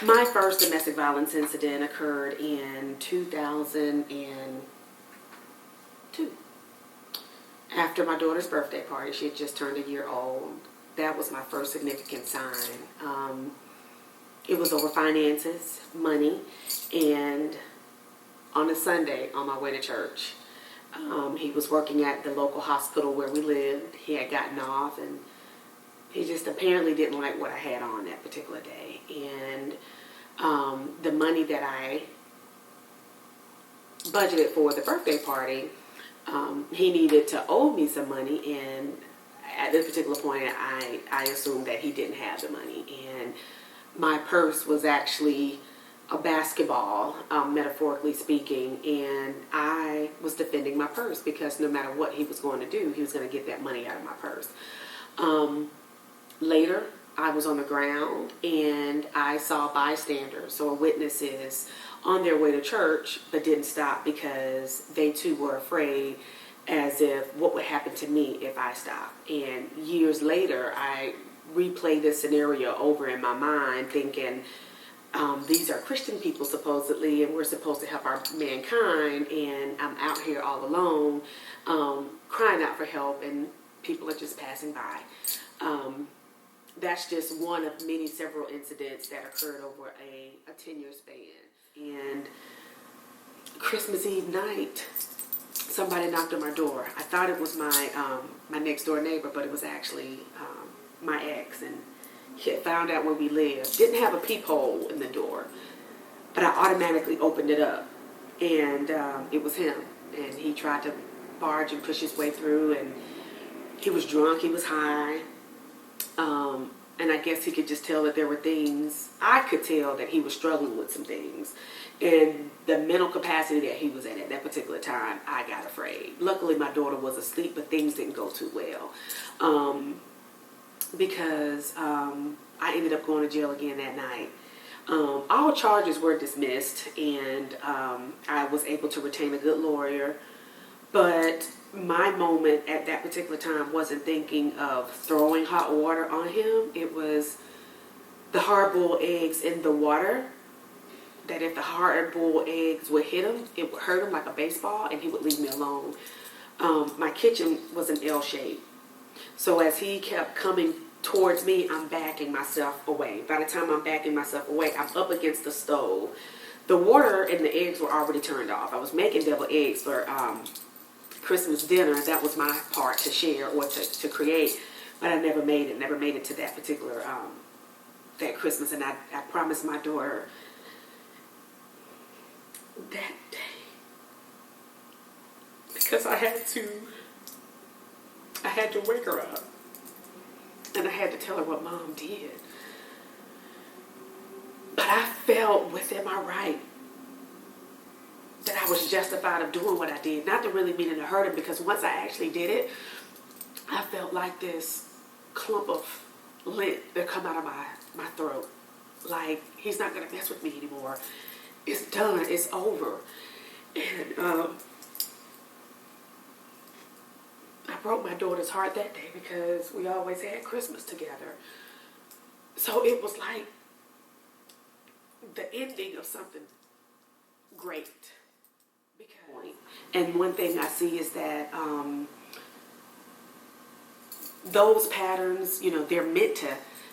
My first domestic violence incident occurred in 2002. After my daughter's birthday party. She had just turned a year old. That was my first significant sign. It was over finances, money, and on a Sunday on my way to church. He was working at the local hospital where we lived. He had gotten off, and he just apparently didn't like what I had on that particular day. And the money that I budgeted for the birthday party, he needed to owe me some money, and at this particular point, I assumed that he didn't have the money. And my purse was actually a basketball, metaphorically speaking, and I was defending my purse because no matter what he was going to do, he was going to get that money out of my purse. Later, I was on the ground and I saw bystanders or witnesses on their way to church but didn't stop because they too were afraid, as if what would happen to me if I stopped. And years later, I replayed this scenario over in my mind thinking, these are Christian people supposedly, and we're supposed to help our mankind, and I'm out here all alone, crying out for help, and people are just passing by. That's just one of several incidents that occurred over a 10-year span. And Christmas Eve night, somebody knocked on my door. I thought it was my next door neighbor, but it was actually my ex, and he had found out where we lived. Didn't have a peephole in the door, but I automatically opened it up, and it was him. And he tried to barge and push his way through, and he was drunk, he was high, and I guess he could just tell that there were things. I could tell that he was struggling with some things, and the mental capacity that he was at that particular time, I got afraid. Luckily, my daughter was asleep, but things didn't go too well. Because I ended up going to jail again that night. All charges were dismissed, and I was able to retain a good lawyer. But my moment at that particular time wasn't thinking of throwing hot water on him. It was the hard-boiled eggs in the water, that if the hard-boiled eggs would hit him, it would hurt him like a baseball, and he would leave me alone. My kitchen was an L shape. So as he kept coming towards me, I'm backing myself away. By the time I'm backing myself away, I'm up against the stove. The water and the eggs were already turned off. I was making deviled eggs for Christmas dinner. That was my part to share or to create. But I never made it to that particular, that Christmas. And I promised my daughter that day, because I had to wake her up, and I had to tell her what Mom did. But I felt within my right that I was justified of doing what I did, not to really meaning to hurt him, because once I actually did it, I felt like this clump of lint that come out of my throat. Like, he's not going to mess with me anymore. It's done. It's over. And I broke my daughter's heart that day because we always had Christmas together. So it was like the ending of something great. And one thing I see is that those patterns, they're meant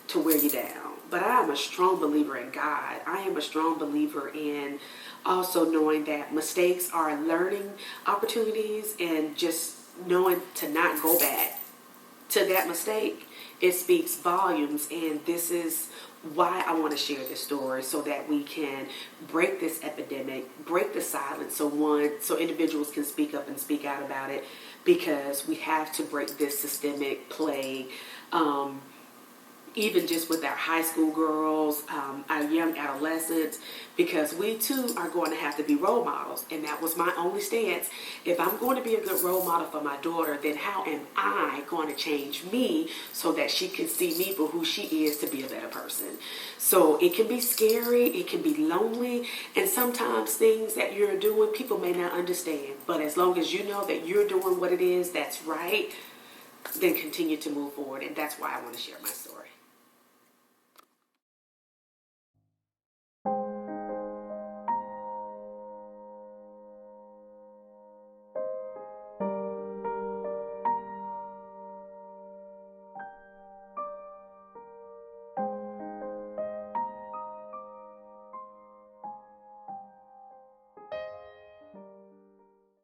to wear you down. But I am a strong believer in God. I am a strong believer in also knowing that mistakes are learning opportunities, and just knowing to not go back to that mistake. It speaks volumes, and this is why I want to share this story, so that we can break this epidemic, break the silence, so individuals can speak up and speak out about it, because we have to break this systemic plague. Even just with our high school girls, our young adolescents, because we too are going to have to be role models. And that was my only stance. If I'm going to be a good role model for my daughter, then how am I going to change me so that she can see me for who she is, to be a better person? So it can be scary, it can be lonely, and sometimes things that you're doing, people may not understand. But as long as you know that you're doing what it is that's right, then continue to move forward. And that's why I want to share my story.